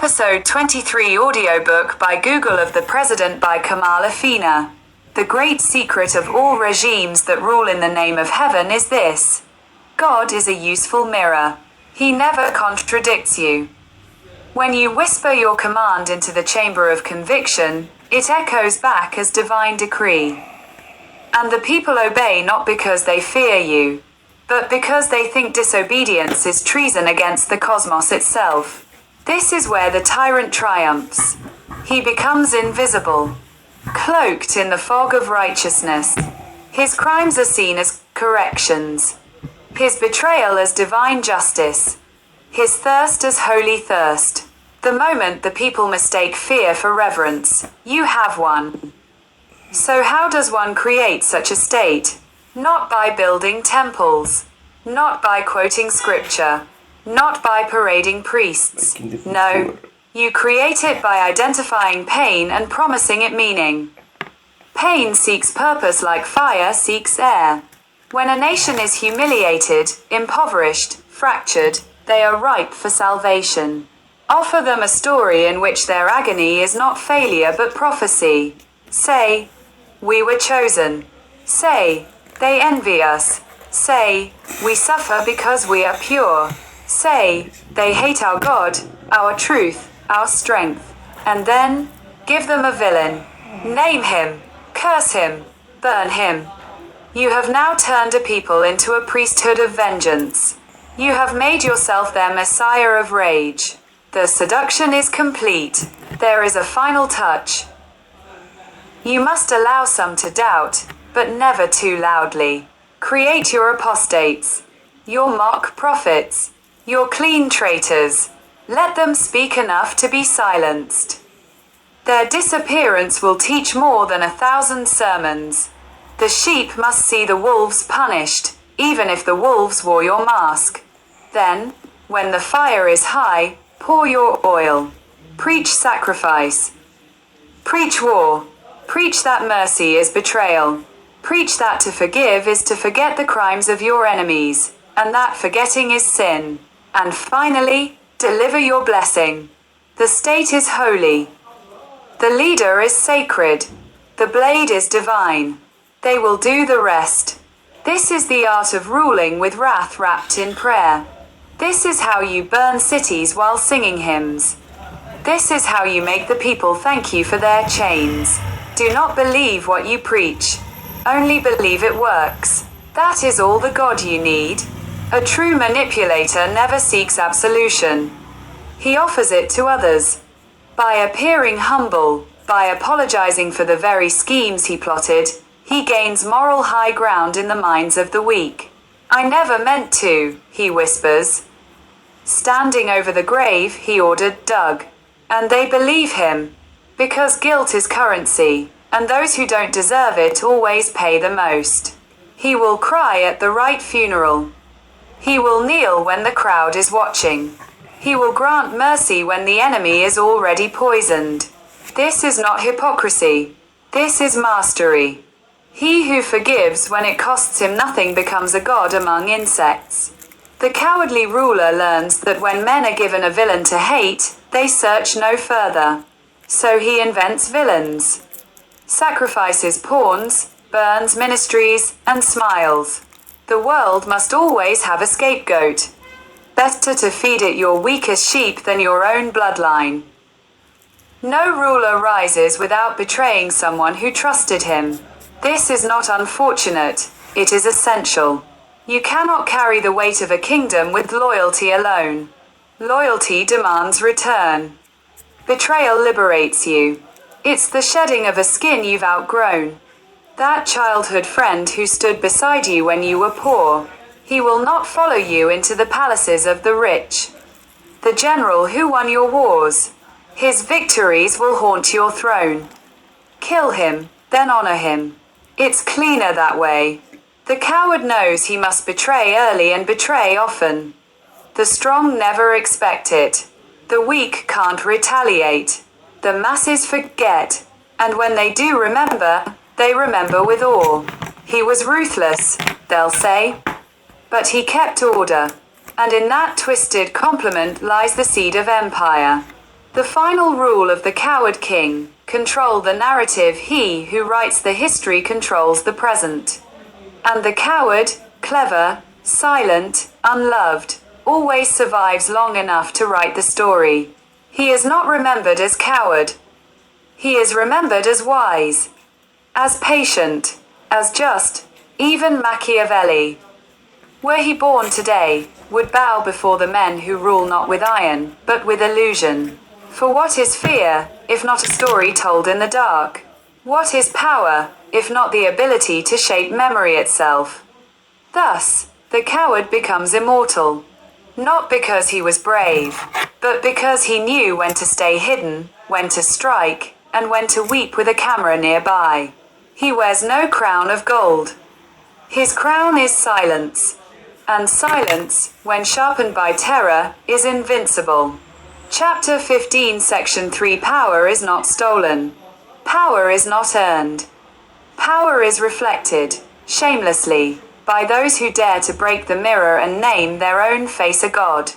Episode 23 audiobook by Google of the President by Kamal, Effina. The great secret of all regimes that rule in the name of heaven is this: God is a useful mirror. He never contradicts you. When you whisper your command into the chamber of conviction, it echoes back as divine decree. And the people obey not because they fear you, but because they think disobedience is treason against the cosmos itself. This is where the tyrant triumphs. He becomes invisible, cloaked in the fog of righteousness. His crimes are seen as corrections, his betrayal as divine justice, his thirst as holy thirst. The moment the people mistake fear for reverence, you have one. So how does one create such a state? Not by building temples, not by quoting scripture, not by parading priests. No, you create it by identifying pain and promising it meaning. Pain seeks purpose like fire seeks air. When a nation is humiliated, impoverished, fractured, they are ripe for salvation. Offer them a story in which their agony is not failure but prophecy. Say, we were chosen. Say, they envy us. Say, we suffer because we are pure. Say, they hate our God, our truth, our strength. And then, give them a villain. Name him, curse him, burn him. You have now turned a people into a priesthood of vengeance. You have made yourself their messiah of rage. The seduction is complete. There is a final touch. You must allow some to doubt, but never too loudly. Create your apostates, your mock prophets, your clean traitors. Let them speak enough to be silenced. Their disappearance will teach more than 1,000 sermons. The sheep must see the wolves punished, even if the wolves wore your mask. Then, when the fire is high, pour your oil. Preach sacrifice. Preach war. Preach that mercy is betrayal. Preach that to forgive is to forget the crimes of your enemies, and that forgetting is sin. And finally, deliver your blessing. The state is holy. The leader is sacred. The blade is divine. They will do the rest. This is the art of ruling with wrath wrapped in prayer. This is how you burn cities while singing hymns. This is how you make the people thank you for their chains. Do not believe what you preach. Only believe it works. That is all the God you need. A true manipulator never seeks absolution. He offers it to others. By appearing humble, by apologizing for the very schemes he plotted, he gains moral high ground in the minds of the weak. I never meant to, he whispers. Standing over the grave, he ordered dug. And they believe him. Because guilt is currency, and those who don't deserve it always pay the most. He will cry at the right funeral. He will kneel when the crowd is watching. He will grant mercy when the enemy is already poisoned. This is not hypocrisy. This is mastery. He who forgives when it costs him nothing becomes a god among insects. The cowardly ruler learns that when men are given a villain to hate, they search no further. So he invents villains. Sacrifices pawns, burns ministries, and smiles. The world must always have a scapegoat. Better to feed it your weakest sheep than your own bloodline. No ruler rises without betraying someone who trusted him. This is not unfortunate, it is essential. You cannot carry the weight of a kingdom with loyalty alone. Loyalty demands return. Betrayal liberates you. It's the shedding of a skin you've outgrown. That childhood friend who stood beside you when you were poor, he will not follow you into the palaces of the rich. The general who won your wars, his victories will haunt your throne. Kill him, then honor him. It's cleaner that way. The coward knows he must betray early and betray often. The strong never expect it. The weak can't retaliate. The masses forget, and when they do remember, they remember with awe. He was ruthless, they'll say. But he kept order. And in that twisted compliment lies the seed of empire. The final rule of the coward king: control the narrative. He who writes the history controls the present. And the coward, clever, silent, unloved, always survives long enough to write the story. He is not remembered as coward. He is remembered as wise, as patient, as just. Even Machiavelli, were he born today, would bow before the men who rule not with iron, but with illusion. For what is fear, if not a story told in the dark? What is power, if not the ability to shape memory itself? Thus, the coward becomes immortal. Not because he was brave, but because he knew when to stay hidden, when to strike, and when to weep with a camera nearby. He wears no crown of gold. His crown is silence. And silence, when sharpened by terror, is invincible. Chapter 15, Section 3. Power is not stolen. Power is not earned. Power is reflected, shamelessly, by those who dare to break the mirror and name their own face a god.